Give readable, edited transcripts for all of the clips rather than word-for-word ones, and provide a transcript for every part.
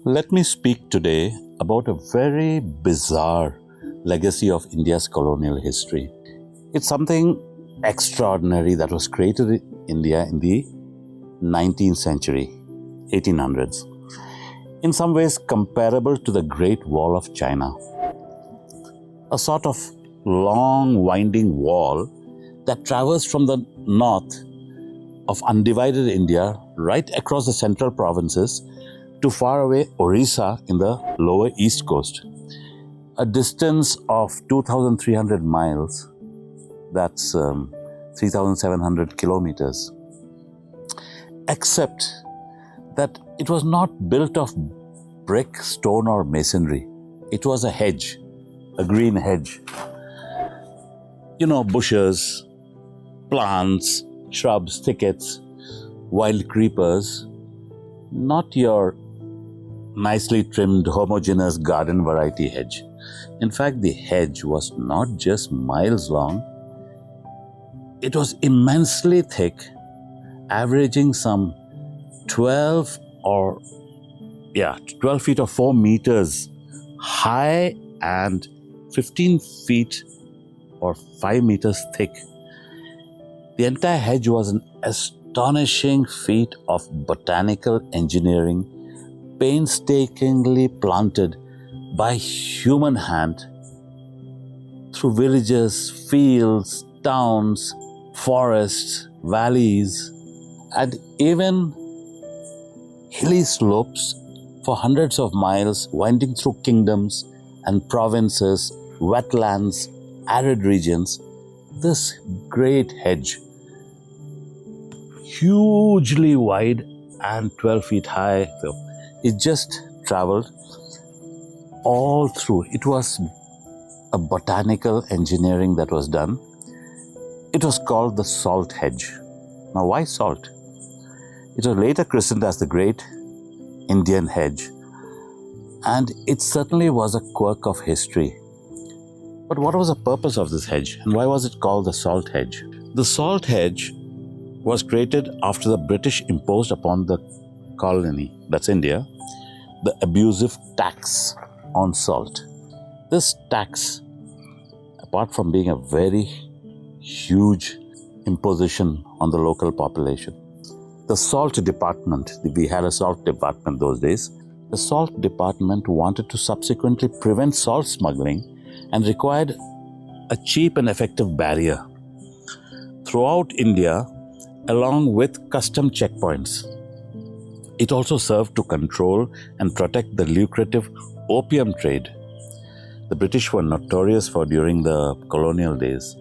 Let me speak today about a very bizarre legacy of India's colonial history. It's something extraordinary that was created in India in the 19th century, 1800s, in some ways comparable to the Great Wall of China, a sort of long winding wall that traversed from the north of undivided India right across the central provinces to far away Orissa in the lower east coast. A distance of 2,300 miles, that's 3,700 kilometers. Except that it was not built of brick, stone or masonry. It was a hedge, a green hedge. Bushes, plants, shrubs, thickets, wild creepers, not your nicely trimmed homogeneous garden variety hedge. In fact, the hedge was not just miles long, it was immensely thick, averaging some 12 feet or 4 meters high and 15 feet or 5 meters thick. The entire hedge was an astonishing feat of botanical engineering, painstakingly planted by human hand through villages, fields, towns, forests, valleys, and even hilly slopes for hundreds of miles, winding through kingdoms and provinces, wetlands, arid regions. This great hedge, hugely wide and 12 feet high, it just traveled all through. It was a botanical engineering that was done. It was called the salt hedge. Now, why salt? It was later christened as the Great Indian Hedge, and it certainly was a quirk of history. But what was the purpose of this hedge, and why was it called the salt hedge? The salt hedge was created after the British imposed upon the colony, that's India, the abusive tax on salt. This tax, apart from being a very huge imposition on the local population, the salt department, we had a salt department those days, the salt department wanted to subsequently prevent salt smuggling and required a cheap and effective barrier throughout India along with custom checkpoints. It also served to control and protect the lucrative opium trade the British were notorious for during the colonial days.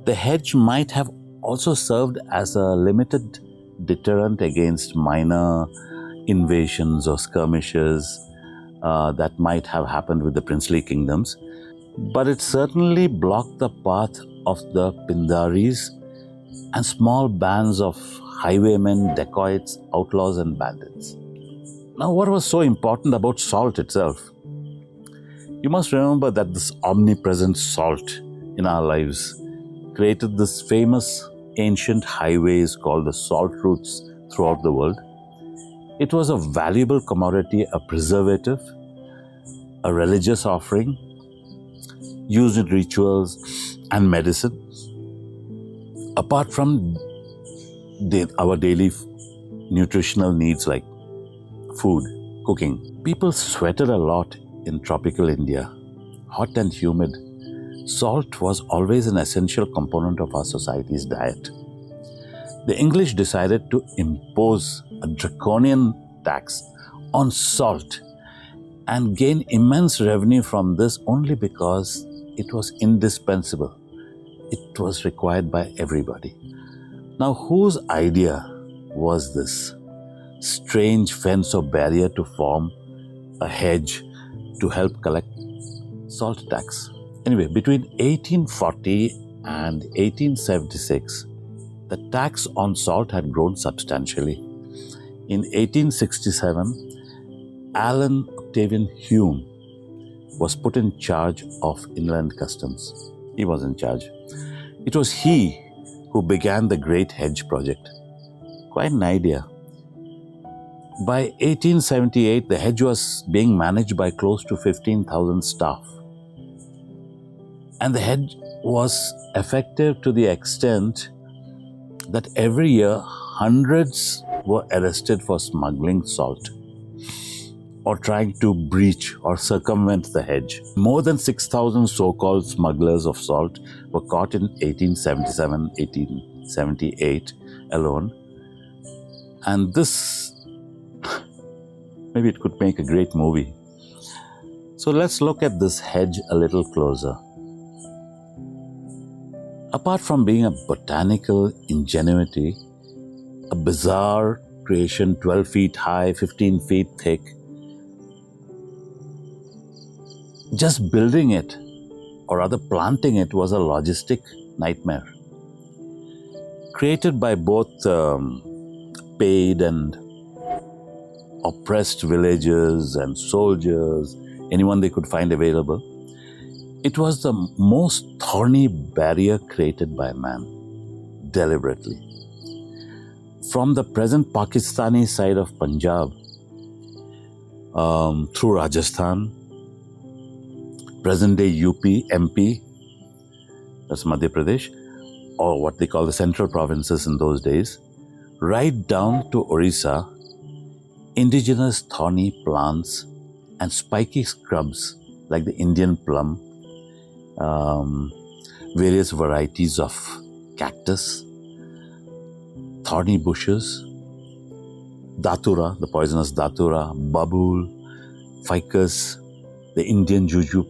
The hedge might have also served as a limited deterrent against minor invasions or skirmishes that might have happened with the princely kingdoms, but it certainly blocked the path of the Pindaris and small bands of highwaymen, dacoits, outlaws and bandits. Now, what was so important about salt itself? You must remember that this omnipresent salt in our lives created this famous ancient highways called the salt routes throughout the world. It was a valuable commodity, a preservative, a religious offering, used in rituals and medicine. Apart from our daily nutritional needs like food, cooking, people sweated a lot in tropical India, hot and humid. Salt was always an essential component of our society's diet. The English decided to impose a draconian tax on salt and gain immense revenue from this only because it was indispensable. It was required by everybody. Now, whose idea was this strange fence or barrier to form a hedge to help collect salt tax? Anyway, between 1840 and 1876, the tax on salt had grown substantially. In 1867, Alan Octavian Hume was put in charge of inland customs. He was in charge. It was he who began the Great Hedge project. Quite an idea. By 1878, the hedge was being managed by close to 15,000 staff. And the hedge was effective to the extent that every year hundreds were arrested for smuggling salt or trying to breach or circumvent the hedge. More than 6,000 so-called smugglers of salt were caught in 1877, 1878 alone. And this, maybe it could make a great movie. So let's look at this hedge a little closer. Apart from being a botanical ingenuity, a bizarre creation 12 feet high, 15 feet thick, just building it, or rather planting it, was a logistic nightmare. Created by both paid and oppressed villagers and soldiers, anyone they could find available, it was the most thorny barrier created by man, deliberately. From the present Pakistani side of Punjab, through Rajasthan, present-day UP, MP, that's Madhya Pradesh, or what they call the central provinces in those days, right down to Orissa, indigenous thorny plants and spiky scrubs like the Indian plum, various varieties of cactus, thorny bushes, datura, the poisonous datura, babul, ficus, the Indian jujube,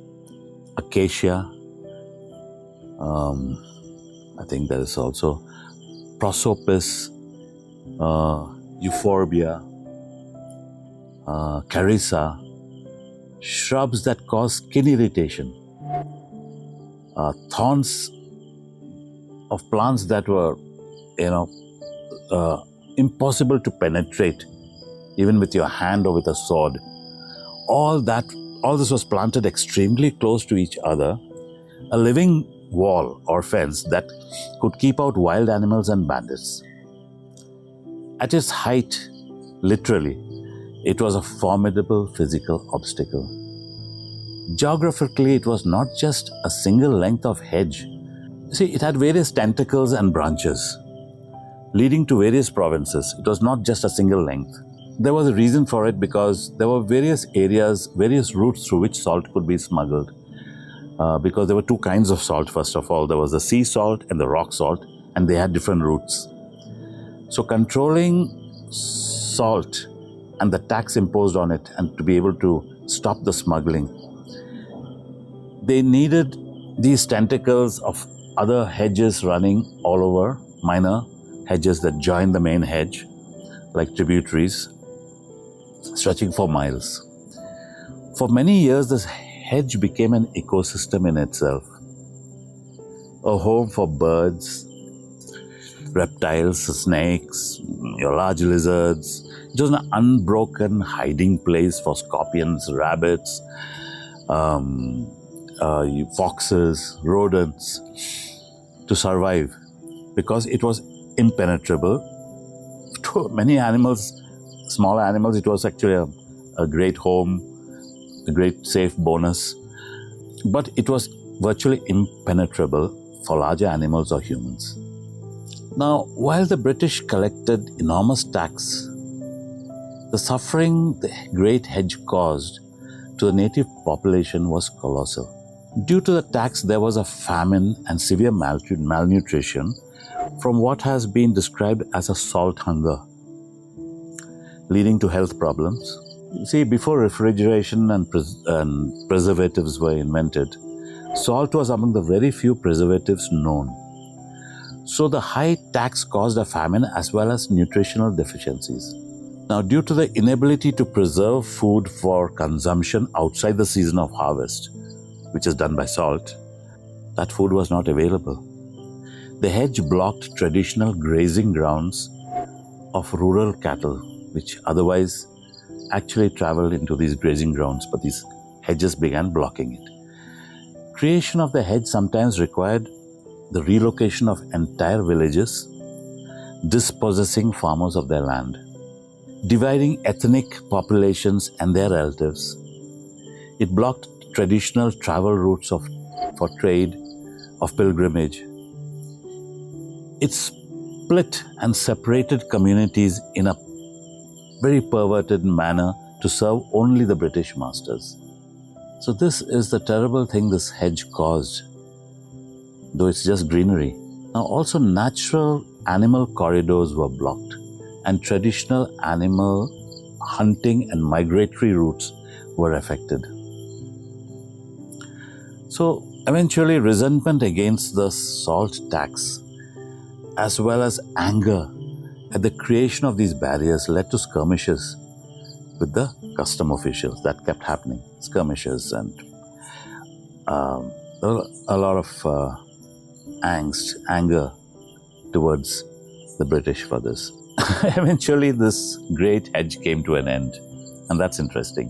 acacia. I think there is also prosopis, euphorbia, carissa, shrubs that cause skin irritation, thorns of plants that were, impossible to penetrate, even with your hand or with a sword. All this was planted extremely close to each other, a living wall or fence that could keep out wild animals and bandits. At its height, literally, it was a formidable physical obstacle. Geographically, it was not just a single length of hedge. See, it had various tentacles and branches leading to various provinces. It was not just a single length. There was a reason for it because there were various areas, various routes through which salt could be smuggled. Because there were two kinds of salt, first of all. There was the sea salt and the rock salt, and they had different routes. So controlling salt and the tax imposed on it, and to be able to stop the smuggling, they needed these tentacles of other hedges running all over, minor hedges that join the main hedge, like tributaries, stretching for miles. For many years, this hedge became an ecosystem in itself, a home for birds, reptiles, snakes, your large lizards. It was an unbroken hiding place for scorpions, rabbits, foxes, rodents to survive, because it was impenetrable. To many animals, smaller animals, it was actually a great home, a great safe bonus. But it was virtually impenetrable for larger animals or humans. Now, while the British collected enormous tax, the suffering the great hedge caused to the native population was colossal. Due to the tax, there was a famine and severe malnutrition from what has been described as a salt hunger, leading to health problems. You see, before refrigeration and preservatives were invented, salt was among the very few preservatives known. So the high tax caused a famine as well as nutritional deficiencies. Now, due to the inability to preserve food for consumption outside the season of harvest, which is done by salt, that food was not available. The hedge blocked traditional grazing grounds of rural cattle, which otherwise actually traveled into these grazing grounds, but these hedges began blocking it. Creation of the hedge sometimes required the relocation of entire villages, dispossessing farmers of their land. dividing ethnic populations and their relatives. It blocked traditional travel routes for trade, of pilgrimage. It split and separated communities in a very perverted manner to serve only the British masters. So this is the terrible thing this hedge caused, though it's just greenery. Now also natural animal corridors were blocked and traditional animal hunting and migratory routes were affected. So eventually resentment against the salt tax as well as anger at the creation of these barriers led to skirmishes with the custom officials. That kept happening, skirmishes and a lot of anger towards the British for this. Eventually this great hedge came to an end, and that's interesting.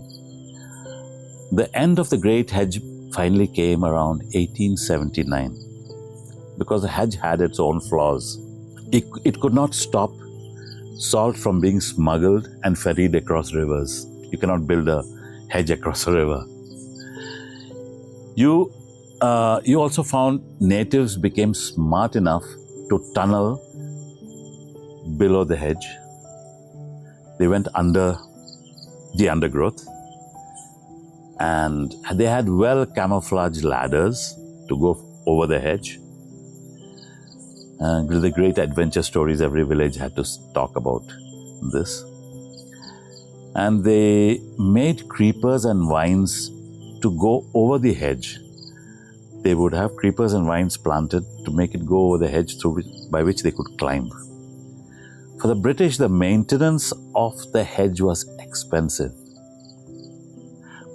The end of the great hedge finally came around 1879 because the hedge had its own flaws. It could not stop salt from being smuggled and ferried across rivers. You cannot build a hedge across a river. You also found natives became smart enough to tunnel below the hedge. They went under the undergrowth, and they had well camouflaged ladders to go over the hedge. And the great adventure stories, every village had to talk about this. And they made creepers and vines to go over the hedge. They would have creepers and vines planted to make it go over the hedge by which they could climb. For the British, the maintenance of the hedge was expensive.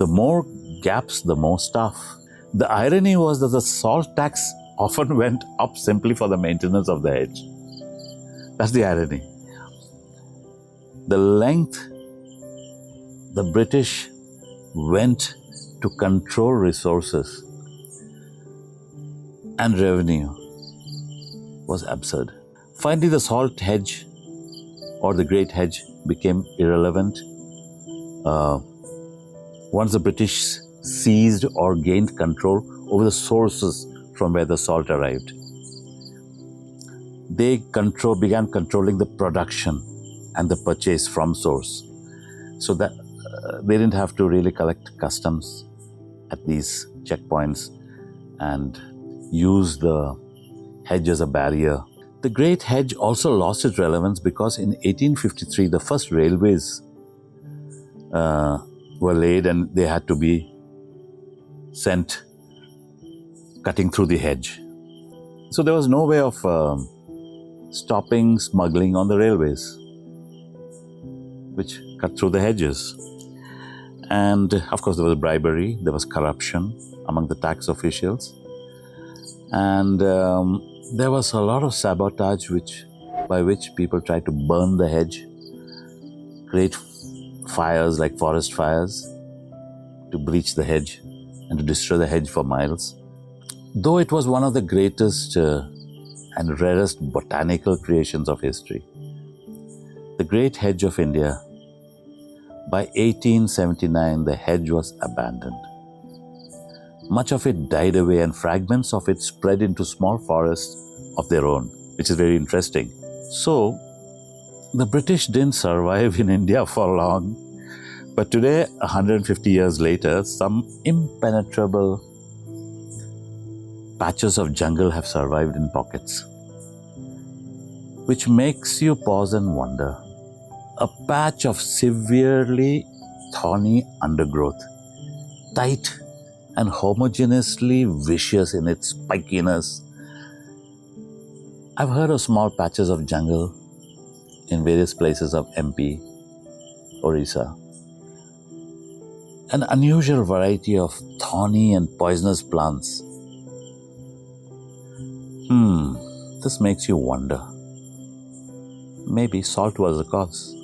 The more gaps, the more stuff. The irony was that the salt tax often went up simply for the maintenance of the hedge. That's the irony. The length the British went to control resources and revenue was absurd. Finally, the salt hedge or the great hedge became irrelevant once the British seized or gained control over the sources from where the salt arrived. They began controlling the production and the purchase from source, so that they didn't have to really collect customs at these checkpoints and use the hedge as a barrier. The Great Hedge also lost its relevance because in 1853 the first railways were laid and they had to be sent cutting through the hedge. So there was no way of stopping smuggling on the railways, which cut through the hedges. And of course there was bribery, there was corruption among the tax officials, and there was a lot of sabotage by which people tried to burn the hedge, create fires like forest fires to bleach the hedge and to destroy the hedge for miles. Though it was one of the greatest and rarest botanical creations of history, the Great Hedge of India, by 1879 the hedge was abandoned. Much of it died away and fragments of it spread into small forests of their own, which is very interesting. So, the British didn't survive in India for long, but today, 150 years later, some impenetrable patches of jungle have survived in pockets, which makes you pause and wonder. A patch of severely thorny undergrowth, tight and homogeneously vicious in its spikiness. I've heard of small patches of jungle in various places of MP, Orissa. An unusual variety of thorny and poisonous plants. This makes you wonder. Maybe salt was the cause.